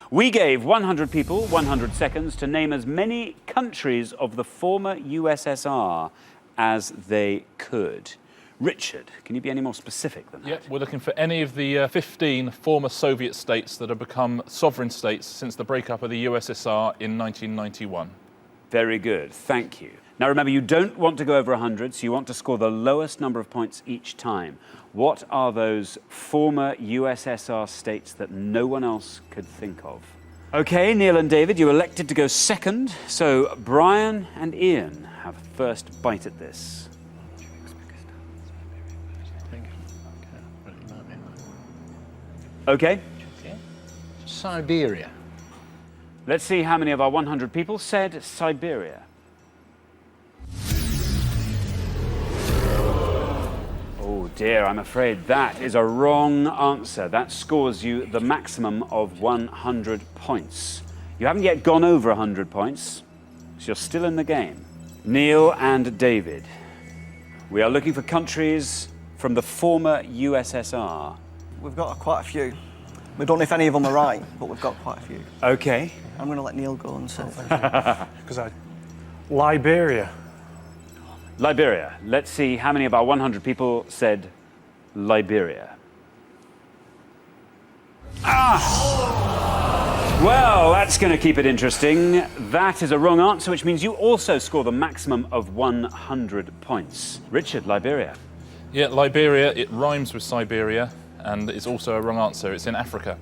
We gave 100 people 100 seconds to name as many countries of the former USSR as they could. Richard, can you be any more specific than that? Yep, we're looking for any of the 15 former Soviet states that have become sovereign states since the breakup of the USSR in 1991. Very good, thank you. Now remember, you don't want to go over 100, so you want to score the lowest number of points each time. What are those former USSR states that no one else could think of? Okay, Neil and David, you elected to go second, so Brian and Ian have first bite at this. Okay. Siberia. Let's see how many of our 100 people said Siberia. Oh dear, I'm afraid that is a wrong answer. That scores you the maximum of 100 points. You haven't yet gone over 100 points, so you're still in the game. Neil and David, we are looking for countries from the former USSR. We've got quite a few. We don't know if any of them are right, but we've got quite a few. Okay. I'm going to let Neil go and say. Liberia. Liberia. Let's see how many of our 100 people said Liberia. Well, that's going to keep it interesting. That is a wrong answer, which means you also score the maximum of 100 points. Richard, Liberia. Yeah, Liberia, it rhymes with Siberia, and it's also a wrong answer. It's in Africa.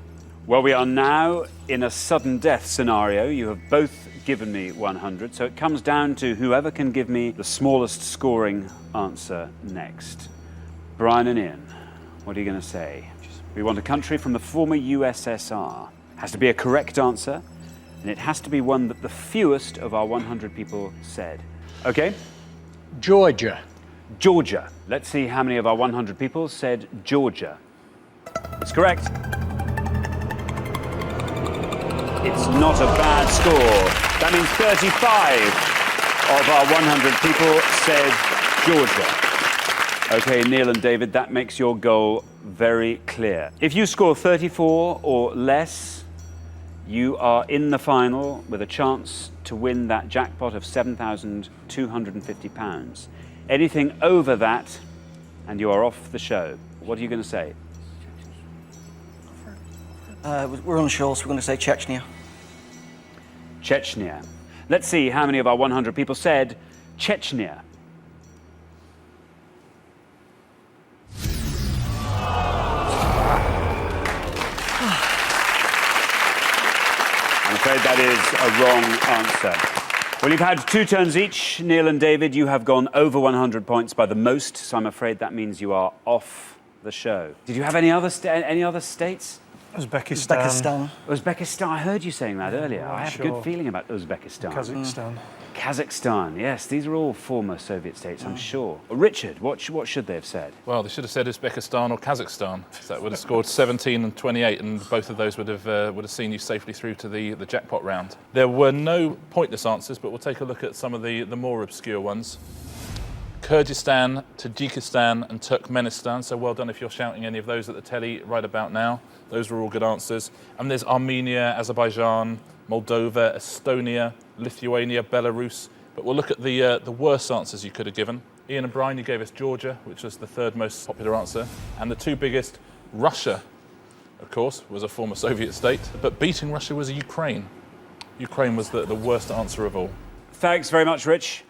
Well, we are now in a sudden death scenario. You have both given me 100, so it comes down to whoever can give me the smallest scoring answer next. Brian and Ian, what are you going to say? We want a country from the former USSR. Has to be a correct answer, and it has to be one that the fewest of our 100 people said. Okay? Georgia. Georgia. Let's see how many of our 100 people said Georgia. It's correct. It's not a bad score. That means 35 of our 100 people said Georgia. Okay, Neil and David, that makes your goal very clear. If you score 34 or less, you are in the final with a chance to win that jackpot of £7,250. Anything over that, and you are off the show. What are you going to say? We're unsure, so we're going to say Chechnya. Chechnya. Let's see how many of our 100 people said Chechnya. I'm afraid that is a wrong answer. Well, you've had 2 turns each. Neil and David, you have gone over 100 points by the most, so I'm afraid that means you are off the show. Did you have any other states? Uzbekistan. Uzbekistan, I heard you saying that earlier. I have a good feeling about Uzbekistan. Kazakhstan. Kazakhstan, yes, these are all former Soviet states, I'm sure. Richard, what should they have said? Well, they should have said Uzbekistan or Kazakhstan. So that would have scored 17 and 28, and both of those would have seen you safely through to the jackpot round. There were no pointless answers, but we'll take a look at some of the more obscure ones. Kyrgyzstan, Tajikistan and Turkmenistan, so well done if you're shouting any of those at the telly right about now. Those were all good answers. And there's Armenia, Azerbaijan, Moldova, Estonia, Lithuania, Belarus. But we'll look at the worst answers you could have given. Ian and Brian, you gave us Georgia, which was the 3rd most popular answer. And the 2 biggest, Russia, of course, was a former Soviet state. But beating Russia was Ukraine. Ukraine was the worst answer of all. Thanks very much, Rich.